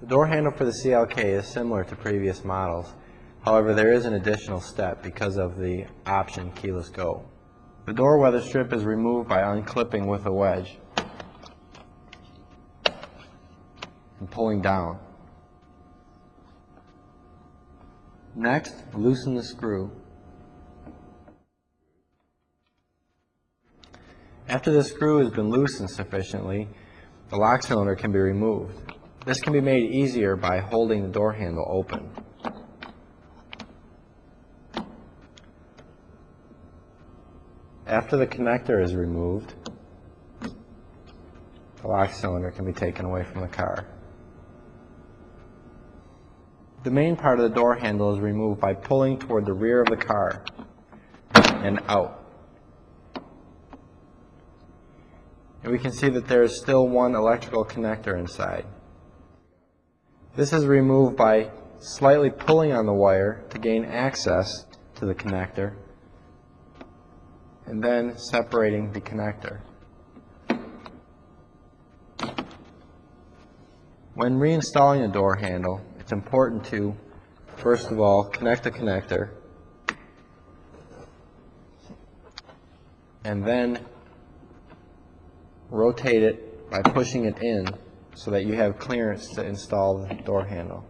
The door handle for the CLK is similar to previous models. However, there is an additional step because of the option keyless go. The door weather strip is removed by unclipping with a wedge and pulling down. Next, loosen the screw. After the screw has been loosened sufficiently, the lock cylinder can be removed. This can be made easier by holding the door handle open. After the connector is removed, the lock cylinder can be taken away from the car. The main part of the door handle is removed by pulling toward the rear of the car and out. And we can see that there is still one electrical connector inside. This is removed by slightly pulling on the wire to gain access to the connector and then separating the connector. When reinstalling the door handle, it's important to, first of all, connect the connector and then rotate it by pushing it in so that you have clearance to install the door handle.